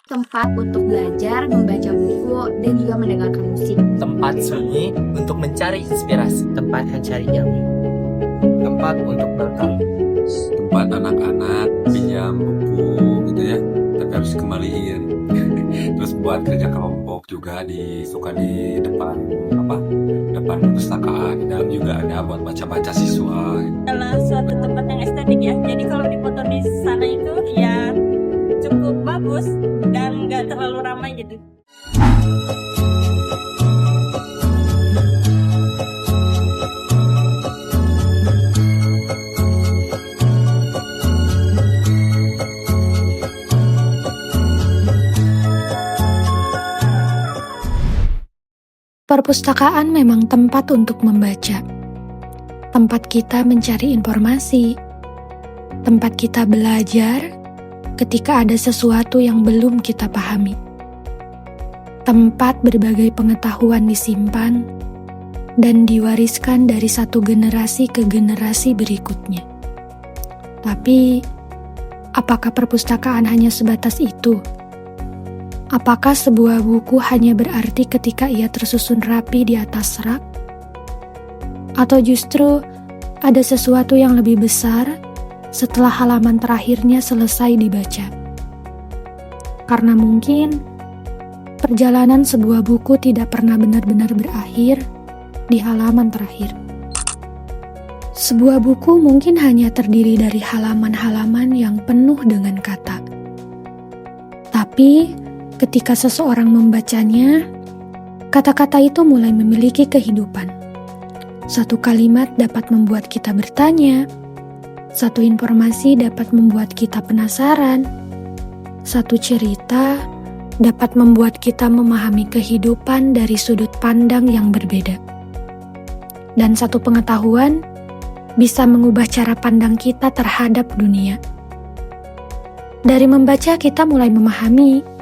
Tempat untuk belajar, membaca buku, dan juga mendengarkan musik. Tempat sunyi untuk mencari inspirasi. Tempat mencari ilmu. Tempat untuk makan. Tempat anak-anak pinjam buku gitu ya, tapi harus dikembaliin. Terus buat kerja kelompok juga suka di depan perpustakaan, dan juga ada buat baca-baca siswa. Adalah suatu tempat yang estetik ya. Jadi kalau dipoto di sana itu ya cukup bagus dan nggak terlalu ramai gitu. Perpustakaan memang tempat untuk membaca, tempat kita mencari informasi, tempat kita belajar ketika ada sesuatu yang belum kita pahami, tempat berbagai pengetahuan disimpan dan diwariskan dari satu generasi ke generasi berikutnya. Tapi, apakah perpustakaan hanya sebatas itu? Apakah sebuah buku hanya berarti ketika ia tersusun rapi di atas rak? Atau justru ada sesuatu yang lebih besar setelah halaman terakhirnya selesai dibaca? Karena mungkin perjalanan sebuah buku tidak pernah benar-benar berakhir di halaman terakhir. Sebuah buku mungkin hanya terdiri dari halaman-halaman yang penuh dengan kata. Tapi ketika seseorang membacanya, kata-kata itu mulai memiliki kehidupan. Satu kalimat dapat membuat kita bertanya, satu informasi dapat membuat kita penasaran, satu cerita dapat membuat kita memahami kehidupan dari sudut pandang yang berbeda. Dan satu pengetahuan bisa mengubah cara pandang kita terhadap dunia. Dari membaca kita mulai memahami,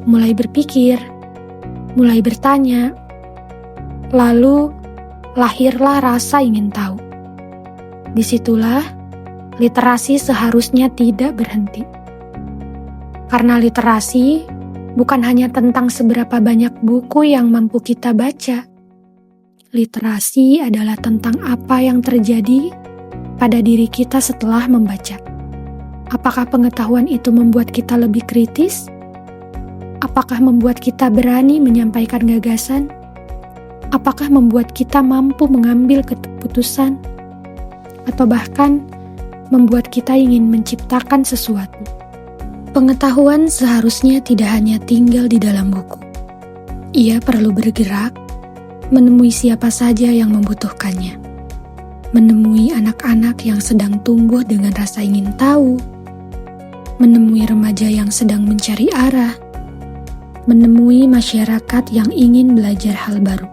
mulai berpikir, mulai bertanya, lalu lahirlah rasa ingin tahu. Disitulah literasi seharusnya tidak berhenti. Karena literasi bukan hanya tentang seberapa banyak buku yang mampu kita baca. Literasi adalah tentang apa yang terjadi pada diri kita setelah membaca. Apakah pengetahuan itu membuat kita lebih kritis? Apakah membuat kita berani menyampaikan gagasan? Apakah membuat kita mampu mengambil keputusan? Atau bahkan membuat kita ingin menciptakan sesuatu? Pengetahuan seharusnya tidak hanya tinggal di dalam buku. Ia perlu bergerak, menemui siapa saja yang membutuhkannya. Menemui anak-anak yang sedang tumbuh dengan rasa ingin tahu. Menemui remaja yang sedang mencari arah. Menemui masyarakat yang ingin belajar hal baru.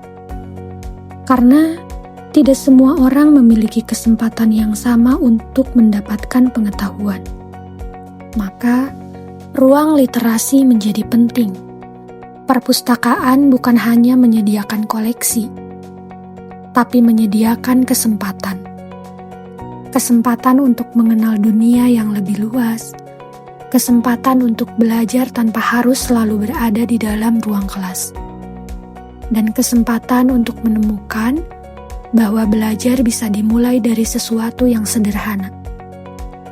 Karena tidak semua orang memiliki kesempatan yang sama untuk mendapatkan pengetahuan. Maka, ruang literasi menjadi penting. Perpustakaan bukan hanya menyediakan koleksi, tapi menyediakan kesempatan. Kesempatan untuk mengenal dunia yang lebih luas. Kesempatan untuk belajar tanpa harus selalu berada di dalam ruang kelas. Dan kesempatan untuk menemukan bahwa belajar bisa dimulai dari sesuatu yang sederhana.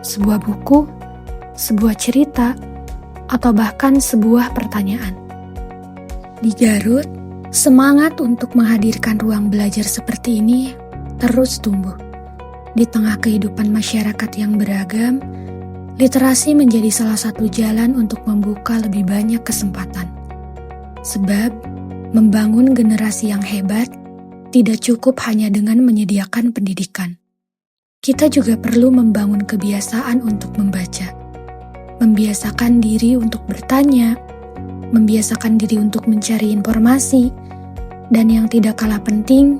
Sebuah buku, sebuah cerita, atau bahkan sebuah pertanyaan. Di Garut, semangat untuk menghadirkan ruang belajar seperti ini terus tumbuh. Di tengah kehidupan masyarakat yang beragam, literasi menjadi salah satu jalan untuk membuka lebih banyak kesempatan. Sebab, membangun generasi yang hebat tidak cukup hanya dengan menyediakan pendidikan. Kita juga perlu membangun kebiasaan untuk membaca. Membiasakan diri untuk bertanya, membiasakan diri untuk mencari informasi, dan yang tidak kalah penting,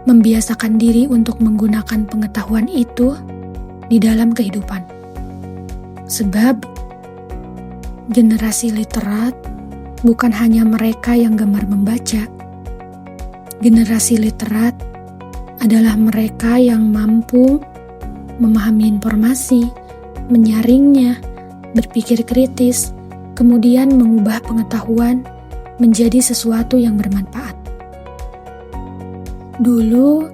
membiasakan diri untuk menggunakan pengetahuan itu di dalam kehidupan. Sebab generasi literat bukan hanya mereka yang gemar membaca. Generasi literat adalah mereka yang mampu memahami informasi, menyaringnya, berpikir kritis, kemudian mengubah pengetahuan menjadi sesuatu yang bermanfaat. Dulu,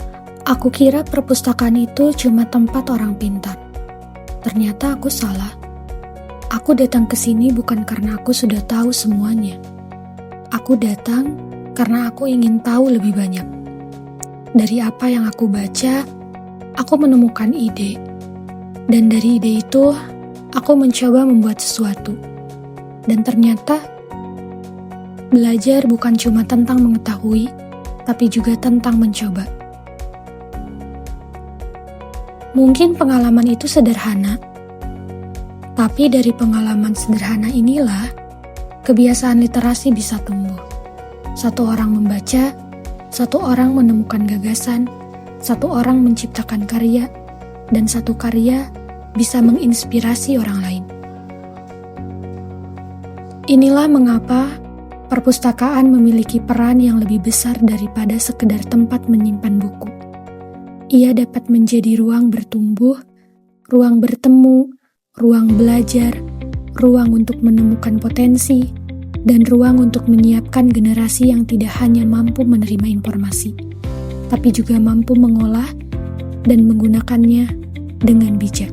aku kira perpustakaan itu cuma tempat orang pintar. Ternyata aku salah. Aku datang ke sini bukan karena aku sudah tahu semuanya. Aku datang karena aku ingin tahu lebih banyak. Dari apa yang aku baca, aku menemukan ide. Dan dari ide itu, aku mencoba membuat sesuatu. Dan ternyata, belajar bukan cuma tentang mengetahui, tapi juga tentang mencoba. Mungkin pengalaman itu sederhana, tapi dari pengalaman sederhana inilah kebiasaan literasi bisa tumbuh. Satu orang membaca, satu orang menemukan gagasan, satu orang menciptakan karya, dan satu karya bisa menginspirasi orang lain. Inilah mengapa perpustakaan memiliki peran yang lebih besar daripada sekedar tempat menyimpan buku. Ia dapat menjadi ruang bertumbuh, ruang bertemu, ruang belajar, ruang untuk menemukan potensi, dan ruang untuk menyiapkan generasi yang tidak hanya mampu menerima informasi, tapi juga mampu mengolah dan menggunakannya dengan bijak.